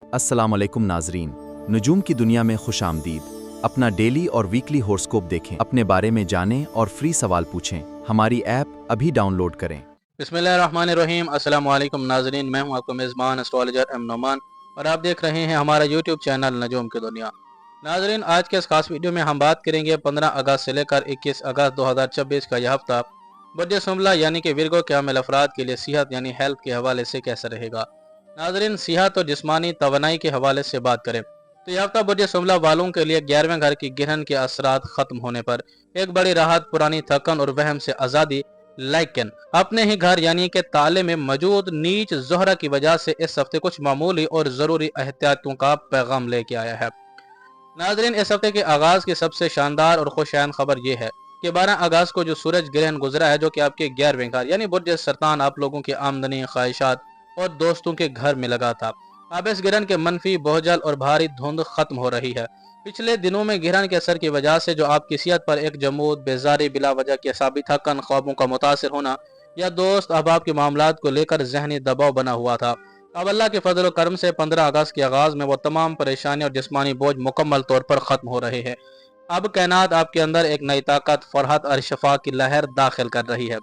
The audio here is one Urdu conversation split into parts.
السلام علیکم ناظرین، نجوم کی دنیا میں خوش آمدید۔ اپنا ڈیلی اور ویکلی ہورسکوپ دیکھیں، اپنے بارے میں جانیں اور فری سوال پوچھیں۔ ہماری ایپ ابھی ڈاؤن لوڈ کریں۔ بسم اللہ الرحمن الرحیم۔ السلام علیکم ناظرین، میں ہوں آپ کا میزبان اسٹرالوجر ایم نعمان اور آپ دیکھ رہے ہیں ہمارا یوٹیوب چینل نجوم کی دنیا۔ ناظرین، آج کے اس خاص ویڈیو میں ہم بات کریں گے 15 اگست سے لے کر 21 اگست 2026 کا یہ ہفتہ برج سنبلہ یعنی کہ ورگو کے حامل افراد کے لیے صحت یعنی ہیلتھ کے حوالے سے کیسا رہے گا۔ ناظرین، صحت اور جسمانی توانائی کے حوالے سے بات کریں تو یہ ہفتہ برج سنبلہ والوں کے لیے 11ویں گھر کی گرہن کے اثرات ختم ہونے پر ایک بڑی راحت، پرانی تھکن اور وہم سے آزادی، لیکن اپنے ہی گھر یعنی کہ تالے میں موجود نیچ زہرہ کی وجہ سے اس ہفتے کچھ معمولی اور ضروری احتیاطوں کا پیغام لے کے آیا ہے۔ ناظرین، اس ہفتے کے آغاز کی سب سے شاندار اور خوشایند خبر یہ ہے کہ 12 اگست کو جو سورج گرہن گزرا ہے، جو کہ آپ کے 11ویں گھر یعنی برج سرطان آپ لوگوں کی آمدنی، خواہشات اور دوستوں کے گھر میں لگا تھا۔ اب اس گرہن کے منفی، بوجھل اور بھاری دھند ختم ہو رہی ہے۔ پچھلے دنوں میں گرہن کے اثر کی وجہ سے جو آپ کی صحت پر ایک جمود، بیزاری، بلا وجہ کی اعصابی تھکن، خوابوں کا متاثر ہونا یا دوست احباب کے معاملات کو لے کر ذہنی دباؤ بنا ہوا تھا، اب اللہ کے فضل و کرم سے 15 اگست کے آغاز میں وہ تمام پریشانی اور جسمانی بوجھ مکمل طور پر ختم ہو رہے ہیں۔ اب کائنات آپ کے اندر ایک نئی طاقت، فرحت اور شفا کی لہر داخل کر رہی ہے۔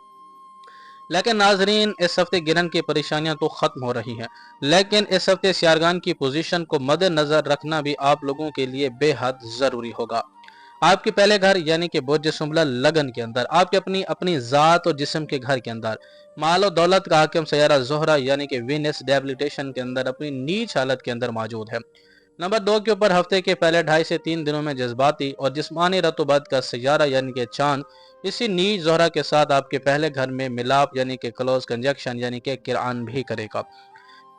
لیکن ناظرین، اس ہفتے گرہن کی پریشانیاں تو ختم ہو رہی ہیں، لیکن اس ہفتے سیارگان کی پوزیشن کو مد نظر رکھنا بھی آپ لوگوں کے لیے بے حد ضروری ہوگا۔ آپ کے پہلے گھر یعنی کہ برج سنبلہ لگن کے اندر، آپ کے اپنی ذات اور جسم کے گھر کے اندر مال و دولت کا حاکم سیارہ زہرہ یعنی کہ وینس ڈیبلیٹیشن کے اندر اپنی نیچ حالت کے اندر موجود ہے۔ نمبر 2 کے اوپر ہفتے کے پہلے 2.5 سے 3 دنوں میں جذباتی اور جسمانی رطوبت کا سیارہ یعنی کہ چاند اسی نیچ زہرہ کے ساتھ آپ کے پہلے گھر میں ملاپ یعنی کہ کلوز کنجکشن یعنی کہ قرآن بھی کرے گا۔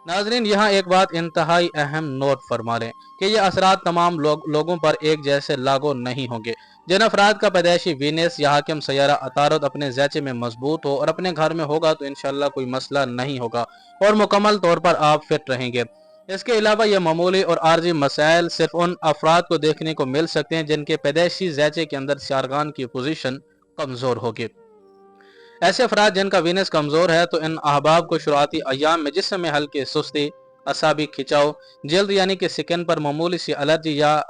ناظرین، یہاں ایک بات انتہائی اہم نوٹ فرما لیں کہ یہ اثرات تمام لوگوں پر ایک جیسے لاگو نہیں ہوں گے۔ جن افراد کا پیدائشی وینس یا حاکم سیارہ عطارد اپنے زیچے میں مضبوط ہو اور اپنے گھر میں ہوگا تو انشاءاللہ کوئی مسئلہ نہیں ہوگا اور مکمل طور پر آپ فٹ رہیں گے۔ اس کے علاوہ یہ معمولی اور عارضی مسائل صرف ان افراد کو دیکھنے کو مل سکتے ہیں جن کے پیدائشی زیچے کے اندر سیارگان کی پوزیشن کمزور ہوگی۔ ایسے افراد جن کا وینس کمزور ہے تو ان احباب کو شروعاتی ایام میں جسم میں ہلکی سستی، اعصابی کھچاؤ، جلد یعنی کہ سکن پر معمولی سی الرجی یا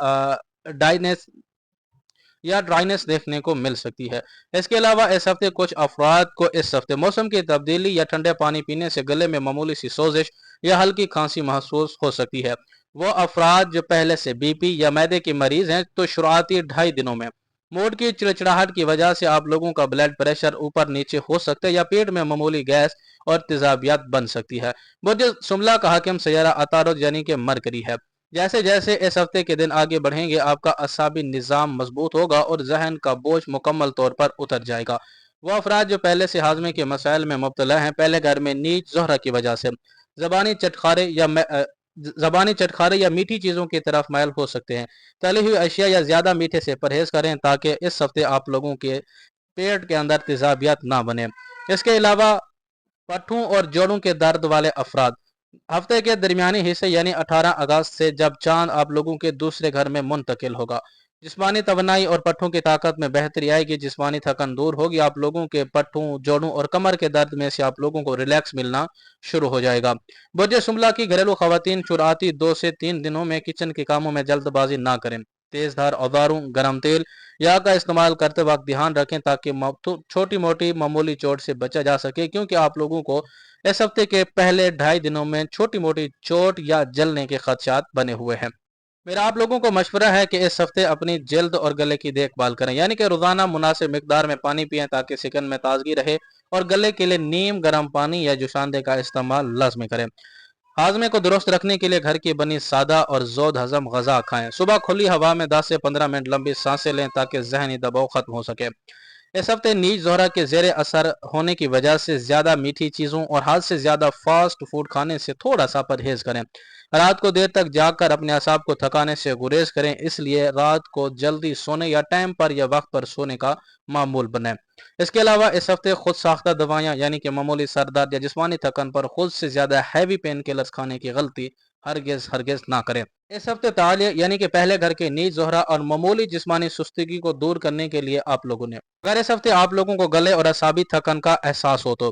ڈرائنس دیکھنے کو مل سکتی ہے۔ اس کے علاوہ اس ہفتے کچھ افراد کو اس ہفتے موسم کی تبدیلی یا ٹھنڈے پانی پینے سے گلے میں معمولی سی سوزش یا ہلکی کھانسی محسوس ہو سکتی ہے۔ وہ افراد جو پہلے سے بی پی یا معدے کے مریض ہیں تو شروعاتی 2.5 دنوں میں موڈ کی چڑچڑاہٹ کی وجہ سے آپ لوگوں کا بلڈ پریشر اوپر نیچے ہو سکتا ہے یا پیٹ میں معمولی گیس اور تیزابیت بن سکتی ہے۔ برج سنبلہ کا حاکم سیارہ عطارد یعنی کہ مرکری ہے۔ جیسے جیسے اس ہفتے کے دن آگے بڑھیں گے آپ کا اعصابی نظام مضبوط ہوگا اور ذہن کا بوجھ مکمل طور پر اتر جائے گا۔ وہ افراد جو پہلے سے ہاضمے کے مسائل میں مبتلا ہیں پہلے گھر میں نیچ زہرہ کی وجہ سے زبانی چٹخارے یا میٹھی چیزوں کی طرف مائل ہو سکتے ہیں۔ تلی ہوئی اشیاء یا زیادہ میٹھے سے پرہیز کریں تاکہ اس ہفتے آپ لوگوں کے پیٹ کے اندر تیزابیت نہ بنے۔ اس کے علاوہ پٹھوں اور جوڑوں کے درد والے افراد ہفتے کے درمیانی حصے یعنی 18 اگست سے جب چاند آپ لوگوں کے دوسرے گھر میں منتقل ہوگا، جسمانی توانائی اور پٹھوں کی طاقت میں بہتری آئے گی، جسمانی تھکن دور ہوگی، آپ لوگوں کے پٹھوں، جوڑوں اور کمر کے درد میں سے آپ لوگوں کو ریلیکس ملنا شروع ہو جائے گا۔ برج سنبلہ کی گھریلو خواتین شروعاتی 2 سے 3 دنوں میں کچن کے کاموں میں جلد بازی نہ کریں۔ تیز دھار اوزاروں، گرم تیل یا کا استعمال کرتے وقت دھیان رکھیں تاکہ چھوٹی موٹی معمولی چوٹ سے بچا جا سکے، کیونکہ آپ لوگوں کو اس ہفتے کے پہلے 2.5 دنوں میں چھوٹی موٹی چوٹ یا جلنے کے خدشات بنے ہوئے ہیں۔ میرا آپ لوگوں کو مشورہ ہے کہ اس ہفتے اپنی جلد اور گلے کی دیکھ بھال کریں، یعنی کہ روزانہ مناسب مقدار میں پانی پئیں تاکہ سکن میں تازگی رہے اور گلے کے لیے نیم گرم پانی یا جوشاندے کا استعمال لازمی کریں۔ ہاضمے کو درست رکھنے کے لیے گھر کی بنی سادہ اور زود ہضم غذا کھائیں۔ صبح کھلی ہوا میں 10 سے 15 منٹ لمبی سانسیں لیں تاکہ ذہنی دباؤ ختم ہو سکے۔ اس ہفتے نیچ زہرہ کے زیر اثر ہونے کی وجہ سے زیادہ میٹھی چیزوں اور حد سے زیادہ فاسٹ فوڈ کھانے سے تھوڑا سا پرہیز کریں۔ رات کو دیر تک جاگ کر اپنے اعصاب کو تھکانے سے گریز کریں، اس لیے رات کو جلدی سونے یا ٹائم پر یا وقت پر سونے کا معمول بنائیں۔ اس کے علاوہ اس ہفتے خود ساختہ دوائیاں یعنی کہ معمولی سر درد یا جسمانی تھکن پر خود سے زیادہ ہیوی پین کلرز کھانے کی غلطی ہرگز نہ کریں۔ اس ہفتے تعالیہ یعنی کہ پہلے گھر کے نیچ زہرہ اور معمولی جسمانی سستگی کو دور کرنے کے لیے آپ لوگوں نے اگر اس ہفتے آپ لوگوں کو گلے اور اعصابی تھکن کا احساس ہو تو